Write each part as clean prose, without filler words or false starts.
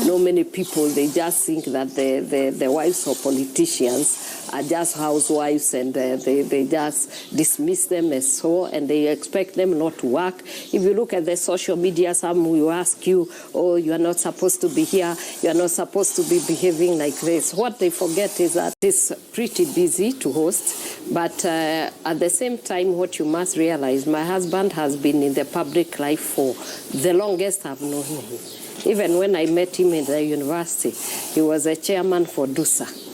No many people, they just think that the wives of politicians are just housewives, and they just dismiss them as so, and they expect them not to work. If you look at the social media, some will ask you, oh, you are not supposed to be here, you are not supposed to be behaving like this. What they forget is that it's pretty busy to host, but at the same time, what you must realize, my husband has been in the public life for the longest I've known him. Even when I met him in the university, he was a chairman for DUSA.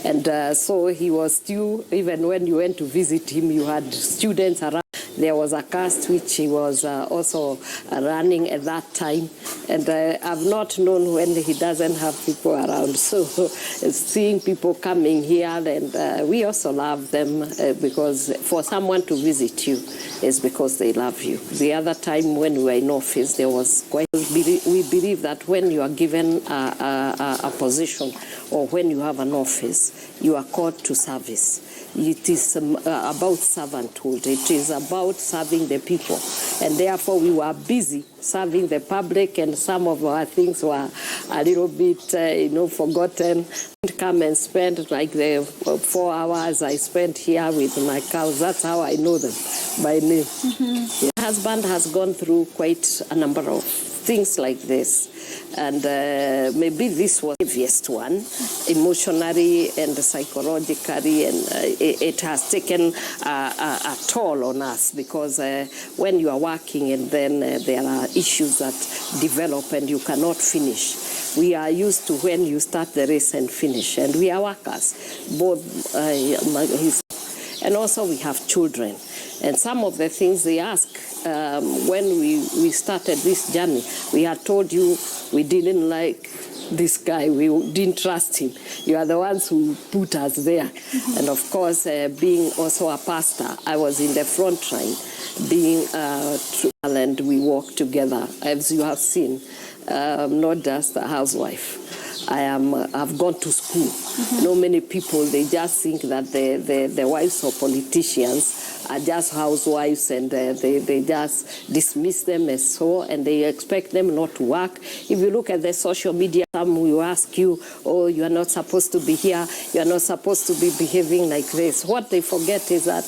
And so he was still, even when you went to visit him, you had students around. There was a cast which he was also running at that time. And I've not known when he doesn't have people around. So seeing people coming here, and we also love them because for someone to visit you is because they love you. The other time when we were in office, there was quite, we believe that when you are given a position or when you have an office, you are called to service. It is about servanthood. It is about serving the people. And therefore, we were busy serving the public, and some of our things were a little bit, forgotten. Come and spend like the 4 hours I spent here with my cows. That's how I know them by name. My husband has gone through quite a number of things like this. And maybe this was the heaviest one, emotionally and psychologically, and it has taken a toll on us because when you are working and then there are issues that develop and you cannot finish. We are used to when you start the race and finish, and we are workers, both and also we have children. And some of the things they ask, when we started this journey, we had told you we didn't like this guy, we didn't trust him. You are the ones who put us there. And of course, being also a pastor, I was in the front line, being and we work together, as you have seen, not just a housewife. I've gone to school. No many people, they just think that the wives of politicians are just housewives, and they just dismiss them as so, and they expect them not to work. If you look at the social media, some will ask you, oh, you are not supposed to be here, you are not supposed to be behaving like this. What they forget is that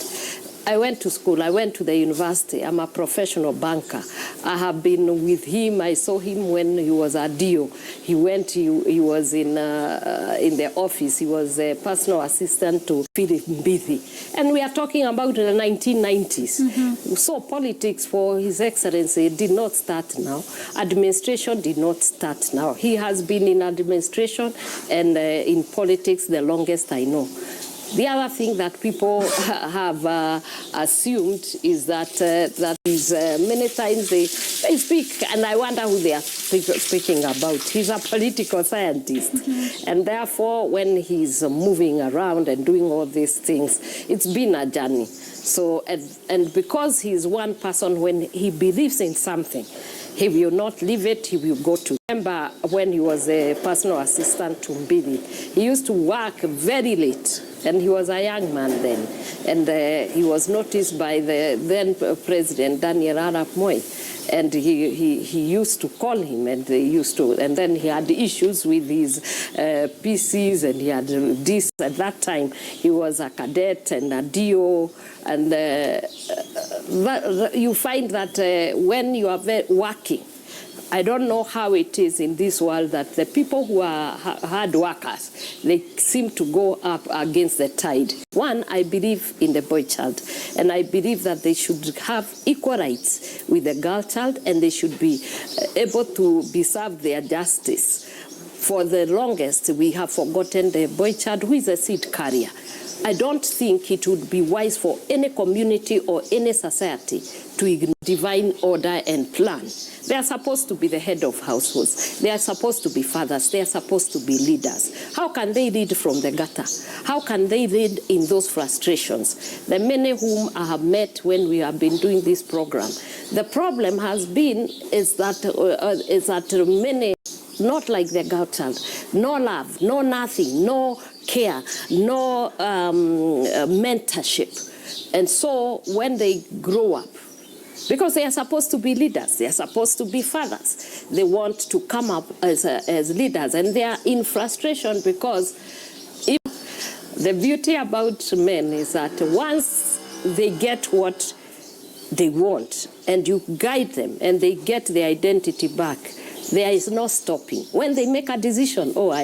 I went to school, I went to the university, I'm a professional banker. I have been with him, I saw him when he was a DO. He was in the office, he was a personal assistant to Philip Mbithi. And we are talking about the 1990s. So politics for His Excellency did not start now. Administration did not start now. He has been in administration and in politics the longest I know. The other thing that people have assumed is that many times they speak, and I wonder who they are speaking about. He's a political scientist, and therefore when he's moving around and doing all these things, it's been a journey. So, and because he's one person, when he believes in something, he will not leave it, he will go to. Remember when he was a personal assistant to Mbithi, he used to work very late. And he was a young man then. And he was noticed by the then President, Daniel Arap Moi. And he used to call him, and and then he had issues with his PCs, and he had this. At that time, he was a cadet and a DO. And you find that when you are working, I don't know how it is in this world that the people who are hard workers, they seem to go up against the tide. One, I believe in the boy child, and I believe that they should have equal rights with the girl child, and they should be able to be served their justice. For the longest, we have forgotten the boy child, who is a seed carrier. I don't think it would be wise for any community or any society to ignore divine order and plan. They are supposed to be the head of households. They are supposed to be fathers. They are supposed to be leaders. How can they lead from the gutter? How can they lead in those frustrations? The many whom I have met when we have been doing this program, the problem has been is that many, not like the girl child, no love, no nothing, no care, no mentorship. And so when they grow up, Because they are supposed to be leaders. They are supposed to be fathers. They want to come up as leaders, and they are in frustration because the beauty about men is that once they get what they want and you guide them and they get their identity back, there is no stopping. When they make a decision, oh,